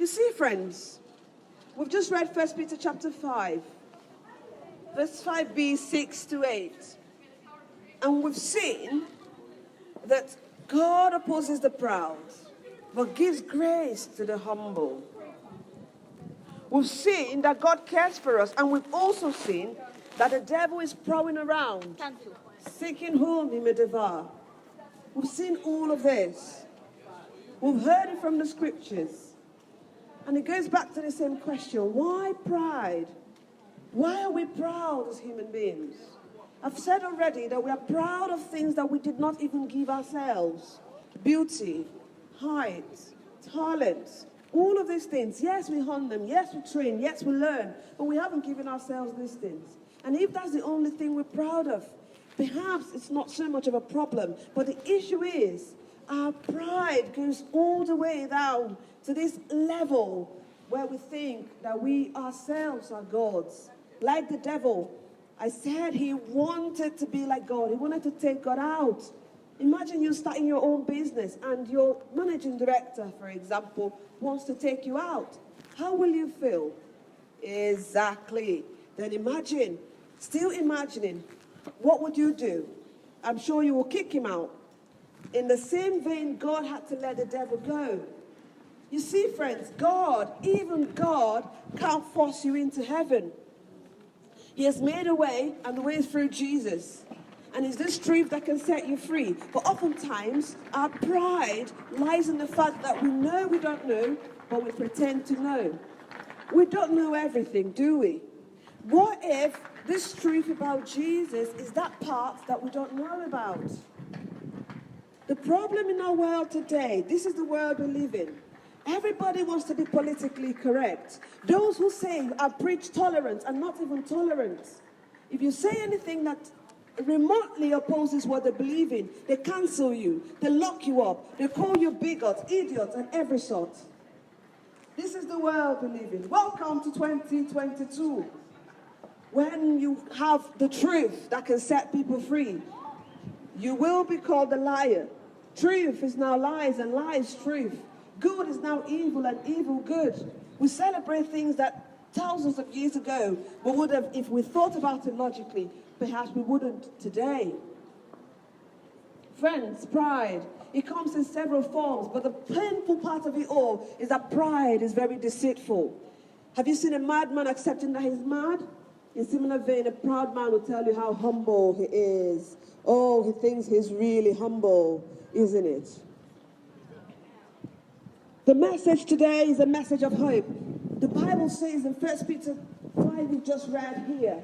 You see, friends, we've just read 1 Peter chapter 5, verse 5b, 6 to 8. And we've seen that God opposes the proud, but gives grace to the humble. We've seen that God cares for us, and we've also seen that the devil is prowling around, seeking whom he may devour. We've seen all of this. We've heard it from the scriptures. And it goes back to the same question. Why pride? Why are we proud as human beings? I've said already that we are proud of things that we did not even give ourselves. Beauty, height, talent, all of these things. Yes, we hunt them. Yes, we train. Yes, we learn. But we haven't given ourselves these things. And if that's the only thing we're proud of, perhaps it's not so much of a problem. But the issue is, our pride goes all the way down to this level where we think that we ourselves are gods. Like the devil, I said he wanted to be like God. He wanted to take God out. Imagine you starting your own business and your managing director, for example, wants to take you out. How will you feel? Exactly. Then imagine, still imagining, what would you do? I'm sure you will kick him out. In the same vein, God had to let the devil go. You see, friends, God, even God, can't force you into heaven. He has made a way, and the way is through Jesus. And it's this truth that can set you free. But oftentimes, our pride lies in the fact that we know we don't know, but we pretend to know. We don't know everything, do we? What if this truth about Jesus is that part that we don't know about? The problem in our world today, this is the world we live in. Everybody wants to be politically correct. Those who say I preach tolerance are not even tolerant. If you say anything that remotely opposes what they believe in, they cancel you, they lock you up, they call you bigots, idiots, and every sort. This is the world we live in. Welcome to 2022, when you have the truth that can set people free. You will be called a liar. Truth is now lies, and lies truth. Good is now evil, and evil good. We celebrate things that thousands of years ago we would have, if we thought about it logically, perhaps we wouldn't today. Friends, pride, it comes in several forms, but the painful part of it all is that pride is very deceitful. Have you seen a madman accepting that he's mad? In similar vein, a proud man will tell you how humble he is. Oh, he thinks he's really humble, isn't it? The message today is a message of hope. The Bible says in 1 Peter 5, we just read here,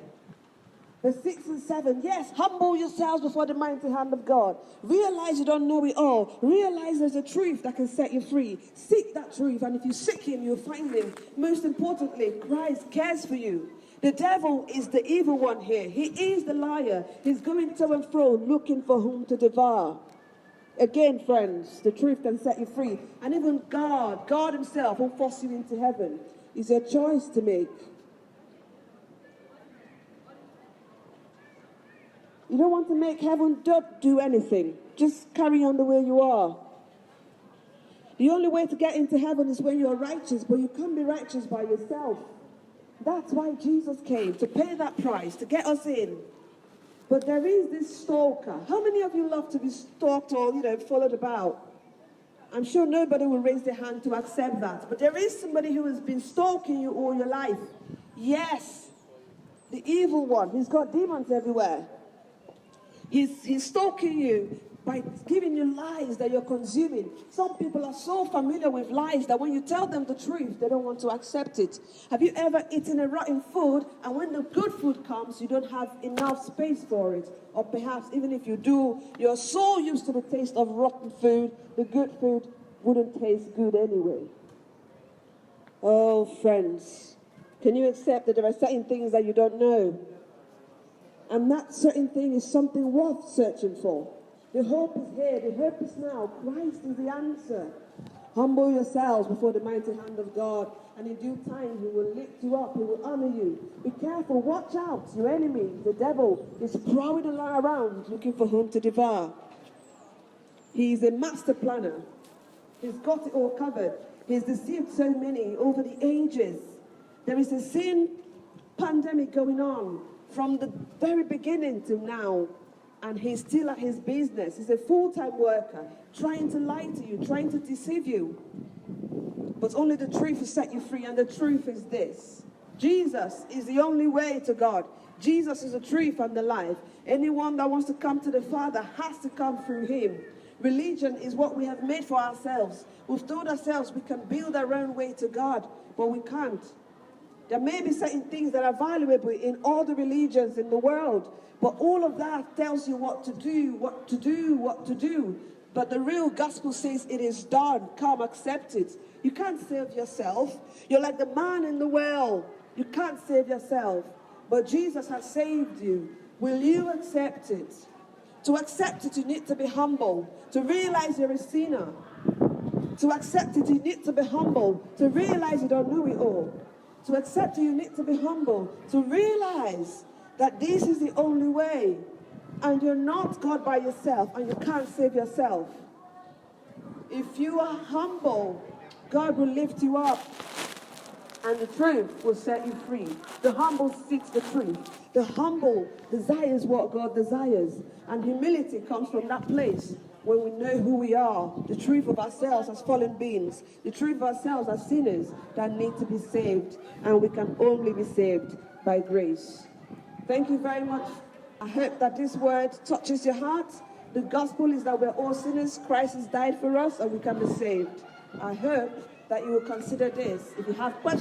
verse 6 and 7, yes, humble yourselves before the mighty hand of God. Realize you don't know it all. Realize there's a truth that can set you free. Seek that truth, and if you seek him, you'll find him. Most importantly, Christ cares for you. The devil is the evil one here. He is the liar. He's going to and fro looking for whom to devour. Again, friends, the truth can set you free. And even God himself won't force you into heaven. It's your choice to make. You don't want to make heaven, don't do anything. Just carry on the way you are. The only way to get into heaven is when you're righteous, but you can't be righteous by yourself. That's why Jesus came, to pay that price, to get us in. But there is this stalker. How many of you love to be stalked or, followed about? I'm sure nobody will raise their hand to accept that. But there is somebody who has been stalking you all your life. Yes, the evil one. He's got demons everywhere. He's stalking you by giving you lies that you're consuming. Some people are so familiar with lies that when you tell them the truth, they don't want to accept it. Have you ever eaten a rotten food, and when the good food comes, you don't have enough space for it? Or perhaps even if you do, you're so used to the taste of rotten food, the good food wouldn't taste good anyway. Oh, friends, can you accept that there are certain things that you don't know? And that certain thing is something worth searching for. The hope is here. The hope is now. Christ is the answer. Humble yourselves before the mighty hand of God, and in due time he will lift you up. He will honor you. Be careful. Watch out. Your enemy, the devil, is prowling around looking for whom to devour. He is a master planner. He's got it all covered. He's deceived so many over the ages. There is a sin pandemic going on from the very beginning to now. And he's still at his business. He's a full-time worker, trying to lie to you, trying to deceive you. But only the truth will set you free, and the truth is this. Jesus is the only way to God. Jesus is the truth and the life. Anyone that wants to come to the Father has to come through him. Religion is what we have made for ourselves. We've told ourselves we can build our own way to God, but we can't. There may be certain things that are valuable in all the religions in the world, but all of that tells you what to do, what to do, what to do. But the real gospel says it is done. Come, accept it. You can't save yourself. You're like the man in the well. You can't save yourself. But Jesus has saved you. Will you accept it? To accept it, you need to be humble. To realize you're a sinner. To accept it, you need to be humble. To realize you don't know it all. To accept it, you need to be humble. To realize that this is the only way. And you're not God by yourself, and you can't save yourself. If you are humble, God will lift you up, and the truth will set you free. The humble seeks the truth. The humble desires what God desires. And humility comes from that place when we know who we are, the truth of ourselves as fallen beings, the truth of ourselves as sinners that need to be saved. And we can only be saved by grace. Thank you very much. I hope that this word touches your heart. The gospel is that we're all sinners. Christ has died for us and we can be saved. I hope that you will consider this. If you have questions,